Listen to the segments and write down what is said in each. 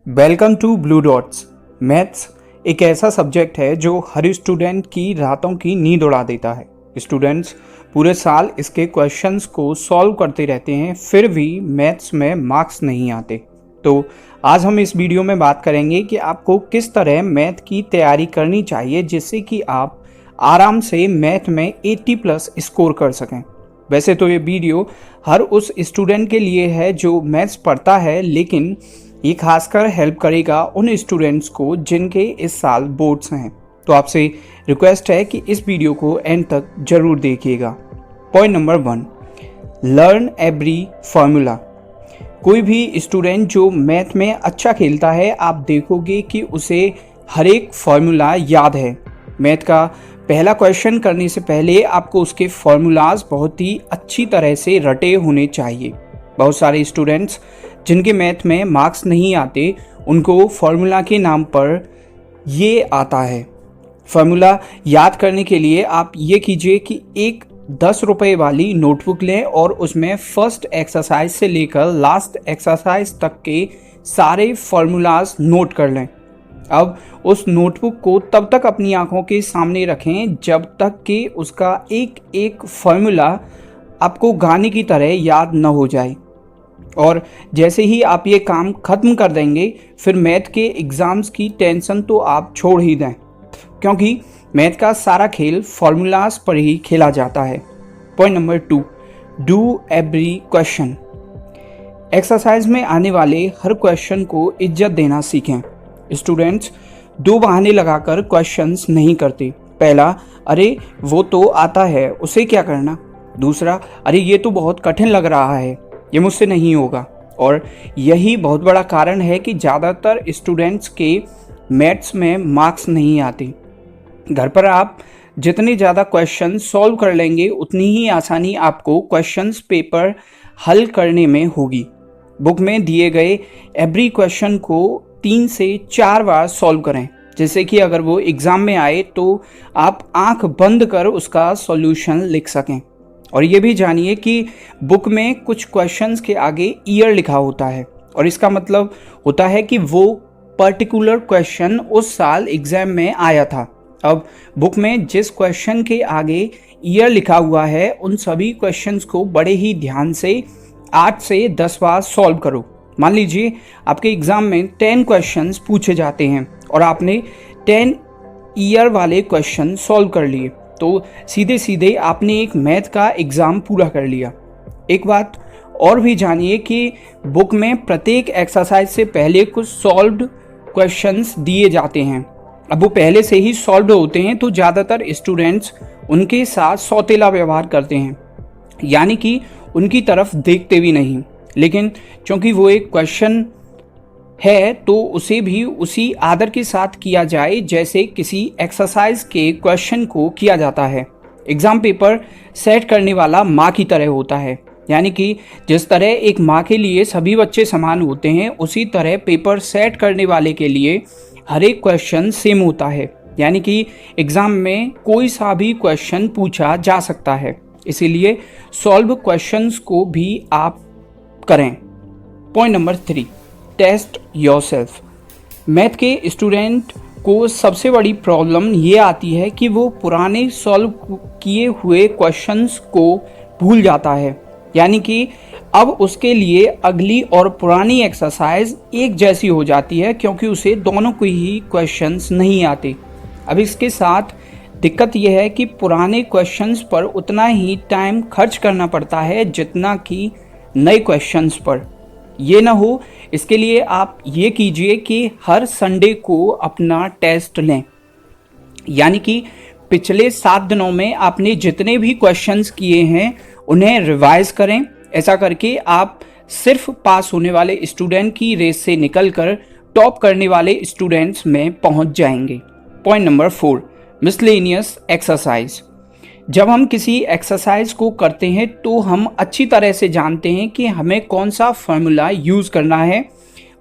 Welcome to Blue Dots. Maths एक ऐसा subject है जो हर स्टूडेंट की रातों की नींद उड़ा देता है। स्टूडेंट्स पूरे साल इसके क्वेश्चंस को सॉल्व करते रहते हैं, फिर भी मैथ्स में मार्क्स नहीं आते। तो आज हम इस वीडियो में बात करेंगे कि आपको किस तरह मैथ की तैयारी करनी चाहिए जिससे कि आप आराम से मैथ में 80+ स्कोर कर सकें। वैसे तो ये वीडियो हर उस स्टूडेंट के लिए है जो मैथ्स पढ़ता है, लेकिन ये खासकर हेल्प करेगा उन स्टूडेंट्स को जिनके इस साल बोर्ड्स हैं। तो आपसे रिक्वेस्ट है कि इस वीडियो को एंड तक जरूर देखिएगा। Point number 1, learn every formula. कोई भी स्टूडेंट जो मैथ में अच्छा खेलता है, आप देखोगे कि उसे हर एक फार्मूला याद है। मैथ का पहला क्वेश्चन करने से पहले आपको उसके फार्मूलाज बहुत ही अच्छी तरह से रटे होने चाहिए। बहुत सारे स्टूडेंट्स जिनके मैथ में मार्क्स नहीं आते, उनको फार्मूला के नाम पर ये आता है। फार्मूला याद करने के लिए आप ये कीजिए कि एक 10 रुपये वाली नोटबुक लें और उसमें फर्स्ट एक्सरसाइज से लेकर लास्ट एक्सरसाइज तक के सारे फार्मूलाज नोट कर लें। अब उस नोटबुक को तब तक अपनी आंखों के सामने रखें जब तक कि उसका एक एक फार्मूला आपको गाने की तरह याद न हो जाए। और जैसे ही आप ये काम ख़त्म कर देंगे, फिर मैथ के एग्ज़ाम्स की टेंशन तो आप छोड़ ही दें, क्योंकि मैथ का सारा खेल फार्मूलाज पर ही खेला जाता है। Point number 2, do every question. Exercise में आने वाले हर क्वेश्चन को इज्जत देना सीखें। स्टूडेंट्स दो बहाने लगाकर क्वेश्चंस नहीं करते। पहला, अरे वो तो आता है, उसे क्या करना। दूसरा, अरे ये तो बहुत कठिन लग रहा है, ये मुझसे नहीं होगा। और यही बहुत बड़ा कारण है कि ज़्यादातर स्टूडेंट्स के मैथ्स में मार्क्स नहीं आते। घर पर आप जितने ज़्यादा क्वेश्चन सॉल्व कर लेंगे, उतनी ही आसानी आपको क्वेश्चंस पेपर हल करने में होगी। बुक में दिए गए एवरी क्वेश्चन को 3 से 4 बार सॉल्व करें, जैसे कि अगर वो एग्ज़ाम में आए तो आप आंख बंद कर उसका सॉल्यूशन लिख सकें। और ये भी जानिए कि बुक में कुछ क्वेश्चंस के आगे ईयर लिखा होता है, और इसका मतलब होता है कि वो पर्टिकुलर क्वेश्चन उस साल एग्ज़ाम में आया था। अब बुक में जिस क्वेश्चन के आगे ईयर लिखा हुआ है, उन सभी क्वेश्चंस को बड़े ही ध्यान से 8 से 10 बार सॉल्व करो। मान लीजिए आपके एग्ज़ाम में 10 क्वेश्चंस पूछे जाते हैं और आपने 10 ईयर वाले क्वेश्चन सॉल्व कर लिए, तो सीधे सीधे आपने एक मैथ का एग्ज़ाम पूरा कर लिया। एक बात और भी जानिए कि बुक में प्रत्येक एक्सरसाइज से पहले कुछ सॉल्व्ड क्वेश्चंस दिए जाते हैं। अब वो पहले से ही सॉल्व्ड होते हैं, तो ज़्यादातर स्टूडेंट्स उनके साथ सौतेला व्यवहार करते हैं, यानी कि उनकी तरफ देखते भी नहीं। लेकिन चूँकि वो एक क्वेश्चन है तो उसे भी उसी आदर के साथ किया जाए जैसे किसी एक्सरसाइज के क्वेश्चन को किया जाता है। एग्ज़ाम पेपर सेट करने वाला माँ की तरह होता है, यानी कि जिस तरह एक माँ के लिए सभी बच्चे समान होते हैं, उसी तरह पेपर सेट करने वाले के लिए हर एक क्वेश्चन सेम होता है। यानी कि एग्ज़ाम में कोई सा भी क्वेश्चन पूछा जा सकता है, इसीलिए सॉल्व क्वेश्चंस को भी आप करें। Point number 3, test yourself. Math के स्टूडेंट को सबसे बड़ी प्रॉब्लम ये आती है कि वो पुराने सॉल्व किए हुए क्वेश्चंस को भूल जाता है, यानी कि अब उसके लिए अगली और पुरानी एक्सरसाइज एक जैसी हो जाती है, क्योंकि उसे दोनों को ही क्वेश्चंस नहीं आते। अब इसके साथ दिक्कत यह है कि पुराने क्वेश्चंस पर उतना ही टाइम खर्च करना पड़ता है जितना कि नए क्वेश्चंस पर। ये ना हो, इसके लिए आप ये कीजिए कि हर संडे को अपना टेस्ट लें, यानी कि पिछले 7 दिनों में आपने जितने भी क्वेश्चंस किए हैं उन्हें रिवाइज करें। ऐसा करके आप सिर्फ पास होने वाले स्टूडेंट की रेस से निकलकर टॉप करने वाले स्टूडेंट्स में पहुंच जाएंगे। Point number 4, miscellaneous exercise. जब हम किसी एक्सरसाइज को करते हैं तो हम अच्छी तरह से जानते हैं कि हमें कौन सा फार्मूला यूज़ करना है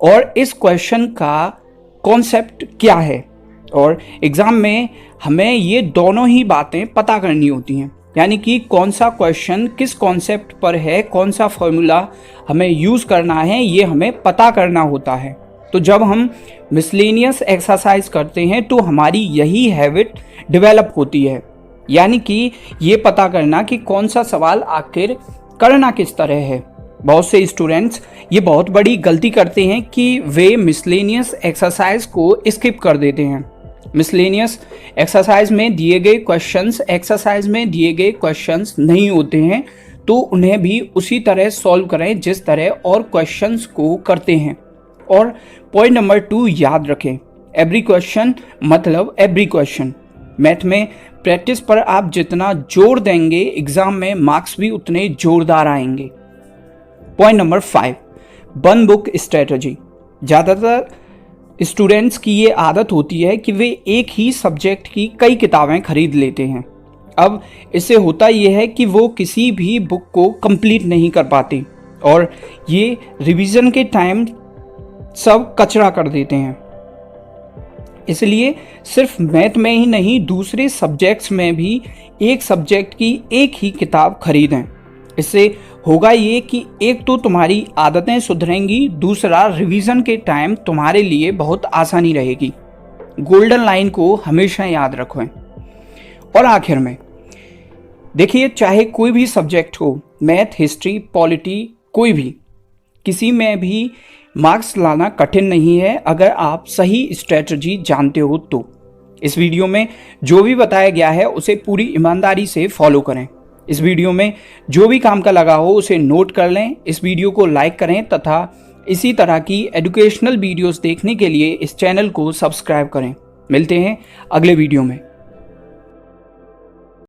और इस क्वेश्चन का कॉन्सेप्ट क्या है, और एग्ज़ाम में हमें ये दोनों ही बातें पता करनी होती हैं। यानी कि कौन सा क्वेश्चन किस कॉन्सेप्ट पर है, कौन सा फार्मूला हमें यूज़ करना है, ये हमें पता करना होता है। तो जब हम मिसलेनियस एक्सरसाइज करते हैं तो हमारी यही हैबिट डेवलप होती है, यानी कि ये पता करना कि कौन सा सवाल आखिर करना किस तरह है। बहुत से स्टूडेंट्स ये बहुत बड़ी गलती करते हैं कि वे मिसलेनियस एक्सरसाइज को स्किप कर देते हैं। मिसलेनियस एक्सरसाइज में दिए गए क्वेश्चंस नहीं होते हैं, तो उन्हें भी उसी तरह सॉल्व करें जिस तरह और क्वेश्चंस को करते हैं। और पॉइंट नंबर 2 याद रखें, एवरी क्वेश्चन मतलब एवरी क्वेश्चन। मैथ में प्रैक्टिस पर आप जितना जोर देंगे एग्जाम में मार्क्स भी उतने जोरदार आएंगे। Point number 5 one book strategy. ज़्यादातर स्टूडेंट्स की ये आदत होती है कि वे एक ही सब्जेक्ट की कई किताबें खरीद लेते हैं। अब इससे होता यह है कि वो किसी भी बुक को कंप्लीट नहीं कर पाते और ये रिवीजन के टाइम सब कचरा कर देते हैं। इसलिए सिर्फ मैथ में ही नहीं, दूसरे सब्जेक्ट्स में भी एक सब्जेक्ट की एक ही किताब खरीदें। इससे होगा ये कि एक तो तुम्हारी आदतें सुधरेंगी, दूसरा रिवीजन के टाइम तुम्हारे लिए बहुत आसानी रहेगी। गोल्डन लाइन को हमेशा याद रखें। और आखिर में देखिए, चाहे कोई भी सब्जेक्ट हो, मैथ, हिस्ट्री, पॉलिटी, कोई भी, किसी में भी मार्क्स लाना कठिन नहीं है अगर आप सही स्ट्रेटजी जानते हो तो। इस वीडियो में जो भी बताया गया है उसे पूरी ईमानदारी से फॉलो करें। इस वीडियो में जो भी काम का लगा हो उसे नोट कर लें। इस वीडियो को लाइक करें तथा इसी तरह की एजुकेशनल वीडियोस देखने के लिए इस चैनल को सब्सक्राइब करें। मिलते हैं अगले वीडियो में।